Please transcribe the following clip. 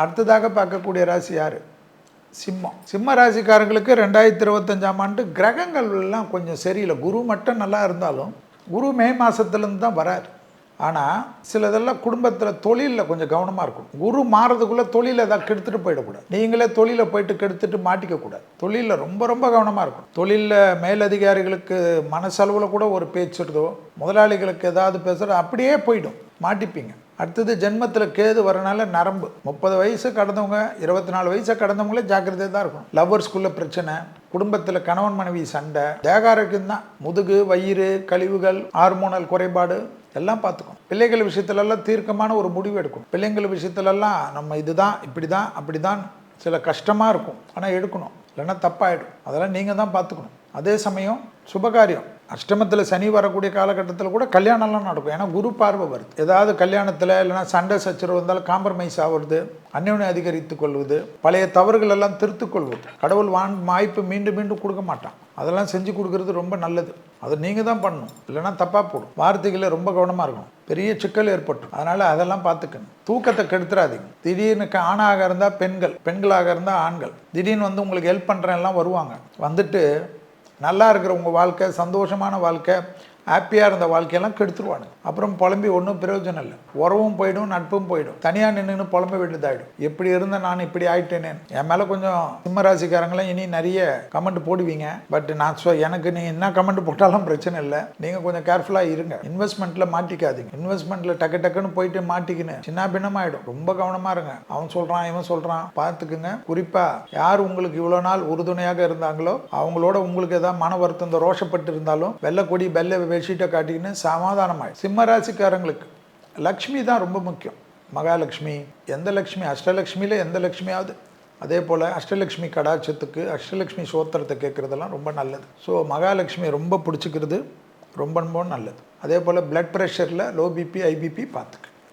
அடுத்ததாக பார்க்கக்கூடிய ராசி யார்? சிம்மம். சிம்ம ராசிக்காரங்களுக்கு 2025ஆம் ஆண்டு கிரகங்கள் எல்லாம் கொஞ்சம் சரியில்லை. குரு மட்டும் நல்லா இருந்தாலும் குரு மே மாதத்துலேருந்து தான் வராரு. ஆனால் சிலதெல்லாம் குடும்பத்தில் தொழிலில் கொஞ்சம் கவனமாக இருக்கும். குரு மாறதுக்குள்ளே தொழிலை ஏதாவது கெடுத்துட்டு போயிடக்கூடாது. நீங்களே தொழிலை போயிட்டு கெடுத்துட்டு மாட்டிக்கக்கூடாது. தொழிலில் ரொம்ப ரொம்ப கவனமாக இருக்கும். தொழிலில் மேலதிகாரிகளுக்கு மனசளவில் கூட ஒரு பேச்சுறதோ, முதலாளிகளுக்கு ஏதாவது பேசுகிறதோ அப்படியே போயிடும், மாட்டிப்பீங்க. அடுத்தது ஜென்மத்தில் கேது வரனால நரம்பு. 30 வயசு கடந்தவங்க, 24 வயசை கடந்தவங்களே ஜாக்கிரதையாக தான் இருக்கணும். லவ்வர்ஸ்குள்ளே பிரச்சனை, குடும்பத்தில் கணவன் மனைவி சண்டை, தேகாரக்கும் தான் முதுகு, வயிறு, கழிவுகள், ஹார்மோனல் குறைபாடு எல்லாம் பார்த்துக்கணும். பிள்ளைகள் விஷயத்துலலாம் தீர்க்கமான ஒரு முடிவு எடுக்கணும். பிள்ளைங்கள் விஷயத்துலலாம் நம்ம இதுதான் இப்படி தான் அப்படி தான் சில கஷ்டமாக இருக்கும், ஆனால் எடுக்கணும், இல்லைன்னா தப்பாயிடும். அதெல்லாம் நீங்கள் தான் பார்த்துக்கணும். அதே சமயம் சுபகாரியம், அஷ்டமத்தில் சனி வரக்கூடிய காலகட்டத்தில் கூட கல்யாணம்லாம் நடக்கும். ஏன்னா குரு பார்வை வருது. ஏதாவது கல்யாணத்தில் இல்லைனா சண்டை சச்சரவு வந்தாலும் காம்ப்ரமைஸ் ஆகுறது, அந்யோன்யம் அதிகரித்து கொள்வது, பழைய தவறுகள் எல்லாம் திருத்து கொள்வது. கடவுள் வாய்ப்பு மீண்டும் மீண்டும் கொடுக்க மாட்டான். அதெல்லாம் செஞ்சு கொடுக்கறது ரொம்ப நல்லது. அதை நீங்கள் தான் பண்ணணும், இல்லைனா தப்பாக போடும். வார்த்தைகளை ரொம்ப கவனமாக இருக்கணும், பெரிய சிக்கல் ஏற்பட்டும். அதனால் அதெல்லாம் பார்த்துக்கணும். தூக்கத்தை கெடுத்துறாதீங்க. திடீர்னு ஆணாக இருந்தால் பெண்கள், பெண்களாக இருந்தால் ஆண்கள் திடீர்னு வந்து உங்களுக்கு ஹெல்ப் பண்ணுறேன்லாம் வருவாங்க. வந்துட்டு நல்லா இருக்கிற உங்கள் வாழ்க்கை, சந்தோஷமான வாழ்க்கை, ஹாப்பியாக இருந்த வாழ்க்கையெல்லாம் கெடுத்துருவானுங்க. அப்புறம் புலம்பி ஒன்றும் பிரயோஜனம் இல்லை. உறவும் போயிடும், நட்பும் போயிடும். தனியாக நின்று புலம்ப வேண்டியதாகிடும். எப்படி இருந்தேன் நான் இப்படி ஆகிட்டேனே. என் மேலே கொஞ்சம் சிம்மராசிக்காரங்களாம் இனி நிறைய கமெண்ட் போடுவீங்க. பட் நான் எனக்கு நீங்கள் என்ன கமெண்ட் போட்டாலும் பிரச்சனை இல்லை. நீங்கள் கொஞ்சம் கேர்ஃபுல்லாக இருங்க. இன்வெஸ்ட்மெண்ட்டில் மாட்டிக்காதீங்க. இன்வெஸ்ட்மெண்ட்டில் டக்குன்னு போயிட்டு மாட்டிக்கின்னு சின்ன பின்னமாயிடும். ரொம்ப கவனமாக இருங்க. அவன் சொல்கிறான் இவன் சொல்கிறான் பார்த்துக்குங்க. குறிப்பாக யார் உங்களுக்கு இவ்வளோ நாள் உறுதுணையாக இருந்தாங்களோ அவங்களோட உங்களுக்கு ஏதாவது மன வருத்தம், இந்த ரோஷப்பட்டு இருந்தாலும் வெள்ளை வெள்ளை பெட்ஷீட்டை காட்டிக்கின்னு சமாதானமாயிடும். சிம்ம ராசிக்காரங்களுக்கு லக்ஷ்மி தான் ரொம்ப முக்கியம். மகாலட்சுமி, எந்த லக்ஷ்மி, அஷ்டலக்ஷ்மியில் எந்த லக்ஷ்மியாவது. அதே போல் அஷ்டலக்ஷ்மி கடாட்சத்துக்கு அஷ்டலக்ஷ்மி சோத்திரத்தை கேட்குறதெல்லாம் ரொம்ப நல்லது. ஸோ மகாலட்சுமி ரொம்ப பிடிச்சிக்கிறது ரொம்ப ரொம்ப நல்லது. அதே போல் பிளட் ப்ரெஷரில் லோ பிபி, ஐபிபி பார்த்துக்கு.